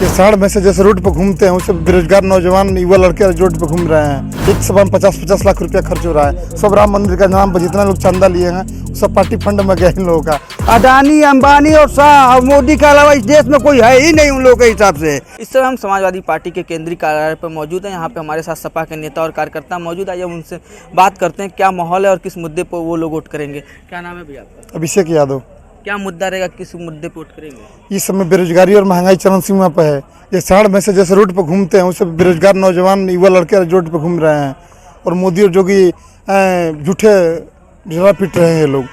ये साढ़ में से जैसे रोड पर घूमते हैं उससे बेरोजगार नौजवान युवा लड़के रोड पर घूम रहे हैं। एक सभा में 50-50 लाख रुपया खर्च हो रहा है। सब राम मंदिर का नाम पर जितना लोग चंदा लिए हैं सब पार्टी फंड में गए इन लोगों का। अडानी, अंबानी और शाह और मोदी के अलावा इस देश में कोई है ही नहीं उन लोगों के हिसाब से। इस समय हम समाजवादी पार्टी के केंद्रीय कार्यालय पर मौजूद हैं। यहाँ पे हमारे साथ सपा के नेता और कार्यकर्ता मौजूद है। जब उनसे बात करते हैं क्या माहौल है और किस मुद्दे पर वो लोग वोट करेंगे। क्या नाम है भैया आपका? अभिषेक यादव। क्या मुद्दा रहेगा, किस मुद्दे पर वोट करेंगे? इस समय बेरोजगारी और महंगाई चरम सीमा पर है। ये साढ़ में से जैसे रोड पर घूमते हैं उससे बेरोजगार नौजवान युवा लड़के रोड पर घूम रहे हैं और मोदी और जोगी झूठे जरा पीट रहे हैं ये लोग।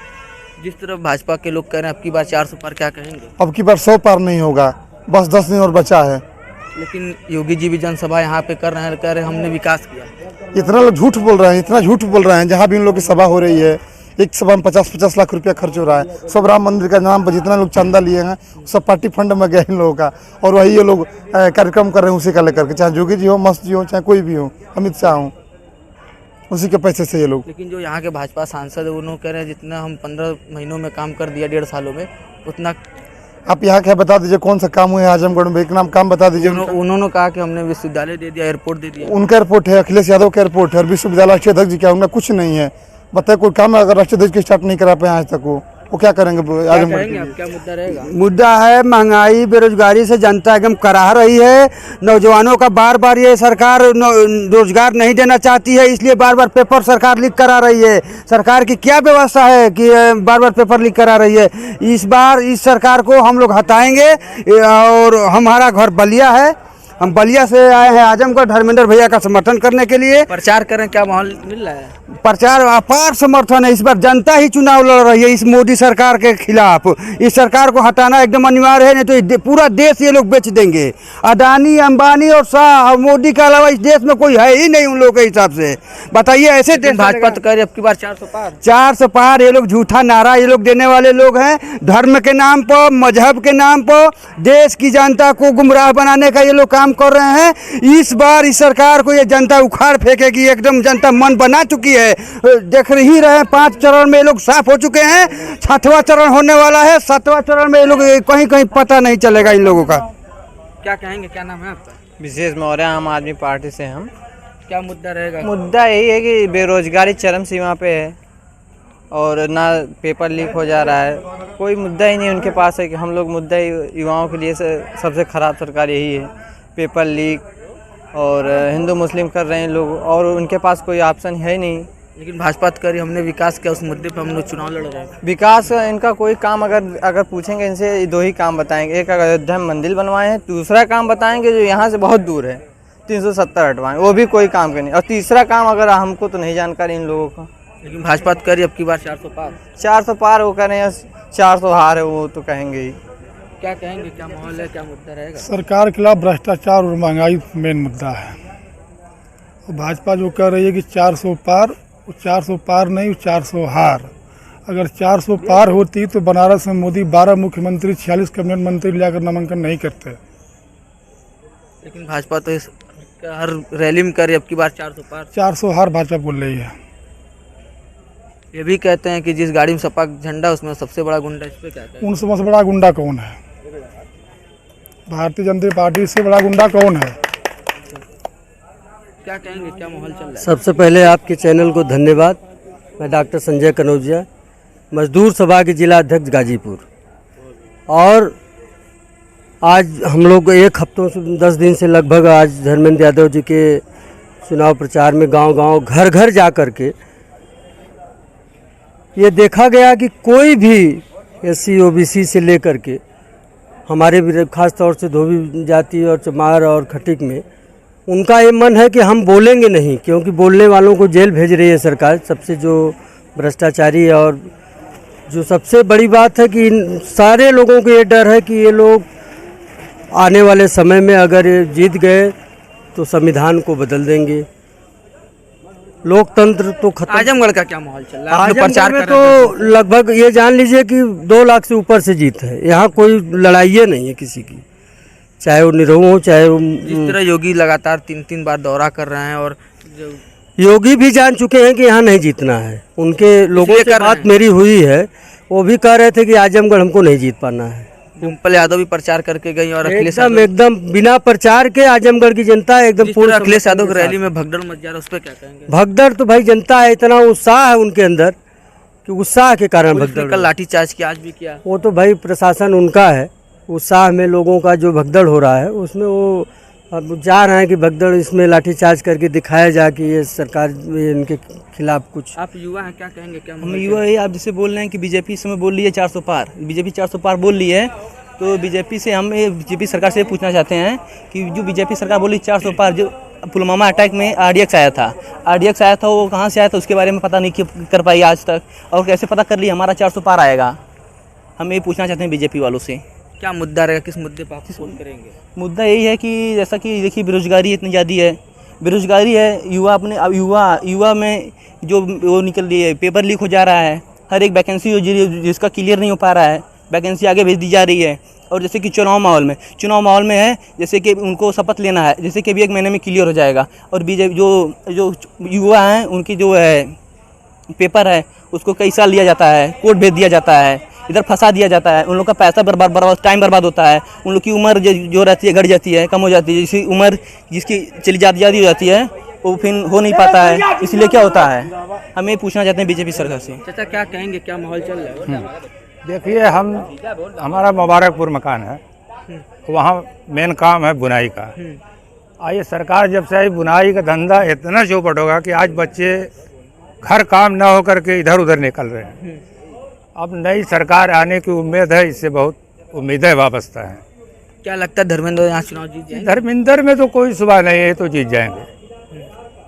जिस तरह भाजपा के लोग कह रहे हैं अब की बार 400 पार, क्या कहेंगे? अब की बार 100 पार नहीं होगा, बस 10 दिन और बचा है। लेकिन योगी जी भी जनसभा यहाँ पे कर रहे हैं, कह रहे हैं हमने विकास किया। इतना लोग झूठ बोल रहे हैं, इतना झूठ बोल रहे हैं। जहाँ भी इन लोग की सभा हो रही है एक सभा में 50-50 लाख रुपया खर्च हो रहा है। सब राम मंदिर का नाम पर जितना लोग चंदा लिए हैं सब पार्टी फंड में गए इन लोगों का और वही ये लोग कार्यक्रम कर रहे हैं उसी का लेकर के, चाहे जोगी जी हो, मस्त जी हो, चाहे कोई भी हो, अमित शाह हो, उसी के पैसे से ये लोग। लेकिन जो यहाँ के भाजपा सांसद है उन्होंने कह रहे हैं जितना हम 15 महीनों में काम कर दिया 1.5 सालों में उतना। आप यहाँ क्या बता दीजिए कौन सा काम हुआ है आजमगढ़ में, एक नाम काम बता दीजिए। उन्होंने कहा कि हमने विश्वविद्यालय दे दिया, एयरपोर्ट दे दिया। उनका एयरपोर्ट है, अखिलेश यादव का एयरपोर्ट है और विश्वविद्यालय राष्ट्रीय अध्यक्ष जी का उनका कुछ नहीं है। बताए कोई काम अगर राष्ट्रीय अध्यक्ष की स्टार्ट नहीं करा पाए आज तक वो क्या करेंगे आजमगढ़ के लिए? क्या मुद्दा रहेगा? मुद्दा है महंगाई, बेरोजगारी से जनता एकदम कराह रही है। नौजवानों का बार बार ये सरकार रोजगार नहीं देना चाहती है, इसलिए बार बार पेपर सरकार लीक करा रही है। सरकार की क्या व्यवस्था है कि बार बार पेपर लीक करा रही है? इस बार इस सरकार को हम लोग हटाएंगे और हमारा घर बलिया है, हम बलिया से आए हैं आजमगढ़ धर्मेंद्र भैया का समर्थन करने के लिए। प्रचार करें, क्या माहौल मिल रहा है? प्रचार अपार समर्थन है। इस बार जनता ही चुनाव लड़ रही है इस मोदी सरकार के खिलाफ। इस सरकार को हटाना एकदम अनिवार्य है, नहीं तो पूरा देश ये लोग बेच देंगे। अडानी, अंबानी और शाह और मोदी के अलावा इस देश में कोई है ही नहीं उन लोगों के हिसाब से। बताइए ऐसे देश भाजपा तो कह रही है अब की बार 400 पार। 400 पार ये लोग झूठा नारा ये लोग देने वाले लोग हैं। धर्म के नाम पर, मजहब के नाम पर देश की जनता को गुमराह बनाने का ये लोग काम कर रहे हैं। इस बार इस सरकार को ये जनता उखाड़ फेंकेगी, एकदम जनता मन बना चुकी है। देख ही रहे हैं 5 चरण में ये लोग साफ हो चुके हैं, 6वां चरण होने वाला है। 7वां चरण में ये लोग कहीं कहीं पता नहीं चलेगा इन लोगों का। क्या कहेंगे, क्या नाम है आपका? विशेष मौर्य, आम आदमी पार्टी से हम। क्या मुद्दा रहेगा? मुद्दा यही है कि बेरोजगारी चरम सीमा पे है और ना पेपर लीक हो जा रहा है। कोई मुद्दा ही नहीं उनके पास है कि हम लोग मुद्दा युवाओं के लिए सबसे ख़राब सरकार यही है। पेपर लीक और हिंदू मुस्लिम कर रहे हैं लोग और उनके पास कोई ऑप्शन है ही नहीं। लेकिन भाजपा तो करी हमने विकास किया, उस मुद्दे पर हम लोग चुनाव लड़ रहे हैं। विकास इनका कोई काम अगर पूछेंगे इनसे 2 ही काम बताएंगे। एक अयोध्या में मंदिर बनवाए हैं, दूसरा काम बताएंगे जो यहाँ से बहुत दूर है 370 हटवाएं, वो भी कोई काम का नहीं। और तीसरा काम अगर हमको तो नहीं जानकारी इन लोगों का। लेकिन भाजपा तो करी अब की बार 400 पार। 400 पार वो कह रहे हैं, 400 हार है वो तो कहेंगे ही। क्या कहेंगे, क्या माहौल है, क्या मुद्दा रहेगा? सरकार के खिलाफ भ्रष्टाचार और महंगाई मेन मुद्दा है। और भाजपा जो कह रही है कि 400 पार, वो 400 पार नहीं, 400 हार। अगर 400 पार होती तो बनारस में मोदी 12 मुख्यमंत्री 46 कैबिनेट मंत्री लाकर नामांकन नहीं करते। लेकिन भाजपा तो हर रैली में करे अब की बार 400 पार। 400 हार भाजपा बोल रही है। ये भी कहते हैं कि जिस गाड़ी में सपा झंडा उसमें सबसे बड़ा गुंडा, इस पे क्या कहते हैं? उन सबसे बड़ा गुंडा कौन है? भारतीय जनता पार्टी से बड़ा गुंडा कौन है? क्या कहेंगे, क्या माहौल चल रहा है? सबसे पहले आपके चैनल को धन्यवाद। मैं डॉक्टर संजय कनौजिया, मजदूर सभा के जिला अध्यक्ष गाजीपुर। और आज हम लोग 1 हफ्तों से 10 दिन से लगभग आज धर्मेंद्र यादव जी के चुनाव प्रचार में गांव-गांव, घर-घर जा कर के ये देखा गया कि कोई भी SC OBC से लेकर के हमारे भी खास तौर से धोबी जाति और चमार और खटिक में उनका ये मन है कि हम बोलेंगे नहीं, क्योंकि बोलने वालों को जेल भेज रही है सरकार। सबसे जो भ्रष्टाचारी और जो सबसे बड़ी बात है कि सारे लोगों को ये डर है कि ये लोग आने वाले समय में अगर ये जीत गए तो संविधान को बदल देंगे। लोकतंत्र तो खत्म। आजमगढ़ का क्या माहौल चल रहा है? आजमगढ़ में तो लगभग ये जान लीजिए कि 2 लाख से ऊपर से जीत है। यहाँ कोई लड़ाई नहीं है किसी की, चाहे वो निरहू हो चाहे वो। जिस तरह योगी लगातार 3-3 बार दौरा कर रहे हैं और योगी भी जान चुके हैं कि यहाँ नहीं जीतना है। उनके लोगों से बात मेरी हुई है, वो भी कह रहे थे कि आजमगढ़ हमको नहीं जीत पाना है। डिम्पल यादव भी प्रचार करके गई और अखिलेश एकदम एकदम बिना प्रचार के आजमगढ़ की जनता एकदम जिस पूर्ण तरह अखिलेश समर्थन यादव के की साथ। रैली में भगदड़ मच जा रहा है, उस पर क्या कहेंगे? भगदड़ तो भाई जनता है, इतना उत्साह है उनके अंदर कि उत्साह के कारण पुलिस ने भगदड़ कल हो। लाठीचार्ज किया, आज भी किया। वो तो भाई प्रशासन उनका है, उत्साह में लोगों का जो भगदड़ हो रहा है उसमें वो अब जा रहे हैं कि भगदड़ इसमें लाठीचार्ज करके दिखाया जाए कि ये सरकार इनके खिलाफ कुछ। आप युवा हैं, क्या कहेंगे? क्या हम युवा ये आप जैसे बोल रहे हैं कि बीजेपी इस समय बोल रही है 400 पार, बीजेपी 400 पार बोल रही है, तो बीजेपी से हम बीजेपी सरकार से पूछना चाहते हैं कि जो बीजेपी सरकार बोली 400 पार, जो पुलवामा अटैक में आरडीएक्स आया था वो कहाँ से आया था उसके बारे में पता नहीं कर पाई आज तक, और कैसे पता कर लिया हमारा 400 पार आएगा। हम ये पूछना चाहते हैं बीजेपी वालों से क्या मुद्दा रहेगा, किस मुद्दे पर आप फोन करेंगे? मुद्दा यही है कि जैसा कि देखिए बेरोजगारी इतनी ज़्यादा है, बेरोजगारी है, युवा अपने अब युवा में जो वो निकल रही है, पेपर लीक हो जा रहा है, हर एक वैकेंसी जिसका क्लियर नहीं हो पा रहा है, वैकेंसी आगे भेज दी जा रही है। और जैसे कि चुनाव माहौल में है, जैसे कि उनको शपथ लेना है, जैसे कि अभी 1 महीने में क्लियर हो जाएगा, और बीजेपी जो युवा हैं उनकी जो है पेपर है उसको कई साल लिया जाता है, कोर्ट भेज दिया जाता है, इधर फंसा दिया जाता है, उन लोग का पैसा बर्बाद टाइम बर्बाद होता है, उन लोग की उम्र जो रहती है घट जाती है, कम हो जाती है, जिसकी उम्र जिसकी चली ज़्यादा हो जाती है वो फिर हो नहीं पाता है, इसलिए क्या होता है। हम ये पूछना चाहते हैं बीजेपी सरकार से। चाचा क्या कहेंगे, क्या माहौल चल रहा है? देखिए हमारा मुबारकपुर मकान है, वहाँ मेन काम है बुनाई का। आइए सरकार जब से आई बुनाई का धंधा इतना चौपट होगा कि आज बच्चे घर काम ना हो करके इधर उधर निकल रहे हैं। अब नई सरकार आने की उम्मीद है, इससे बहुत उम्मीदें वाबस्ता हैं। क्या लगता है धर्मेंद्र यहाँ चुनाव जीत जाएंगे? धर्मेंद्र में तो कोई सुबह नहीं है, तो जीत जाएंगे।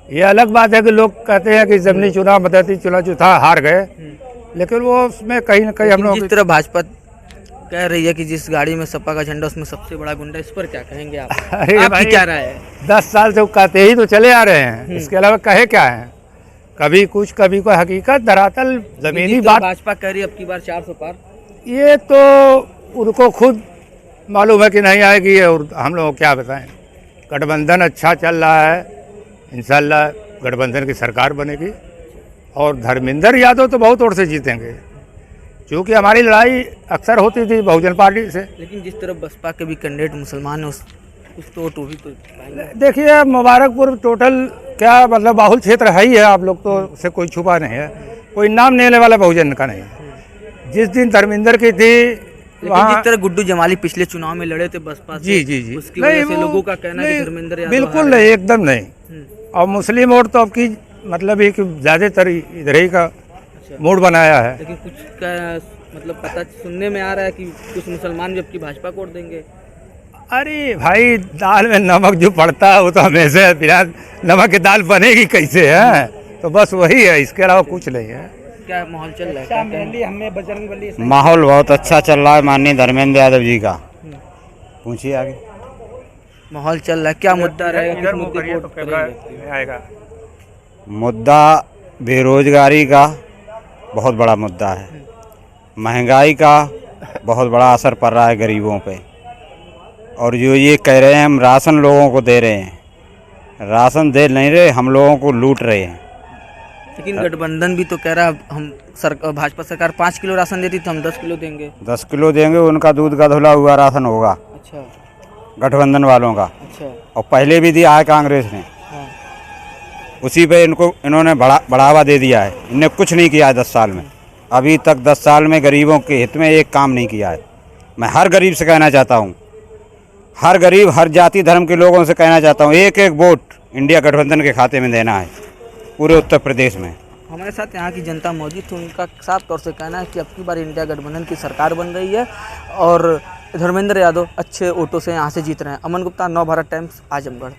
ये अलग बात है कि लोग कहते हैं कि जमनी चुनाव मदती चुनाव जो था हार गए, लेकिन वो उसमें कहीं ना कहीं हम लोग जिस तरह भाजपा कह रही है कि जिस गाड़ी में सपा का झंडा उसमें सबसे बड़ा गुंडा, इस पर क्या कहेंगे आप? अरे आपकी भाई, क्या राय है? 10 साल से वो कहते ही तो चले आ रहे हैं, इसके अलावा कहे क्या है? कभी कुछ कभी कोई हकीकत धरातल जमीनी जिस तरह बात, भाजपा कह रही है अब की बार 400 पार, ये तो उनको खुद मालूम है कि नहीं आएगी, और हम लोग क्या बताएं। गठबंधन अच्छा चल रहा है, इंशाल्लाह गठबंधन की सरकार बनेगी, और धर्मेंद्र यादव तो बहुत और से जीतेंगे, क्योंकि हमारी लड़ाई अक्सर होती थी बहुजन पार्टी से। लेकिन जिस तरह बसपा के भी कैंडिडेट मुसलमान है, उस तो वोट भी तो पाएंगे। देखिए मुबारकपुर टोटल क्या मतलब बाहुल क्षेत्र है ही है, आप लोग तो उससे कोई छुपा नहीं है, कोई नाम लेने वाला बहुजन का नहीं है। जिस दिन धर्मेंद्र की थी लेकिन जिस तरह गुड्डू जमाली पिछले चुनाव में लड़े थे बसपा से, जी उसकी वजह से लोगों का कहना है कि धर्मेंद्र यादव बिल्कुल नहीं, एकदम नहीं। और मुस्लिम वोट तो आपकी मतलब है कि ज़्यादातर इधर ही का मूड बनाया है। लेकिन कुछ का मतलब पता सुनने में आ रहा है कि कुछ मुसलमान भी अब की भाजपा को वोट देंगे। अरे भाई, दाल में नमक जो पड़ता है वो तो हमेशा बिना नमक की दाल बनेगी कैसे है, तो बस वही है, इसके अलावा कुछ नहीं है। क्या माहौल चल रहा है? माहौल बहुत अच्छा चल रहा है माननीय धर्मेंद्र यादव जी का। पूछिए आगे। माहौल चल रहा है, क्या मुद्दा रहेगा, किस मुद्दे पे वोट करेंगे? आएगा मुद्दा बेरोजगारी का बहुत बड़ा मुद्दा है, महंगाई का बहुत बड़ा असर पड़ रहा है गरीबों पे, और जो ये कह रहे हैं हम राशन लोगों को दे रहे हैं, राशन दे नहीं रहे, हम लोगों को लूट रहे हैं। लेकिन गठबंधन भी तो कह रहा है हम भाजपा सरकार 5 किलो राशन देती तो हम 10 किलो देंगे। 10 किलो देंगे, उनका दूध का धुला हुआ राशन होगा अच्छा गठबंधन वालों का, अच्छा। और पहले भी दिया है कांग्रेस ने, हाँ। उसी पे इन्होंने बढ़ावा दे दिया है। इन्हें कुछ नहीं किया है 10 साल में, अभी तक 10 साल में गरीबों के हित में एक काम नहीं किया है। मैं हर गरीब से कहना चाहता हूँ, हर गरीब हर जाति धर्म के लोगों से कहना चाहता हूँ, एक एक वोट इंडिया गठबंधन के खाते में देना है पूरे उत्तर प्रदेश में। हमारे साथ यहाँ की जनता मौजूद थी, उनका साफ तौर से कहना है कि अब की बार इंडिया गठबंधन की सरकार बन रही है और धर्मेंद्र यादव अच्छे वोटों से यहाँ से जीत रहे हैं। अमन गुप्ता, नव भारत टाइम्स, आजमगढ़।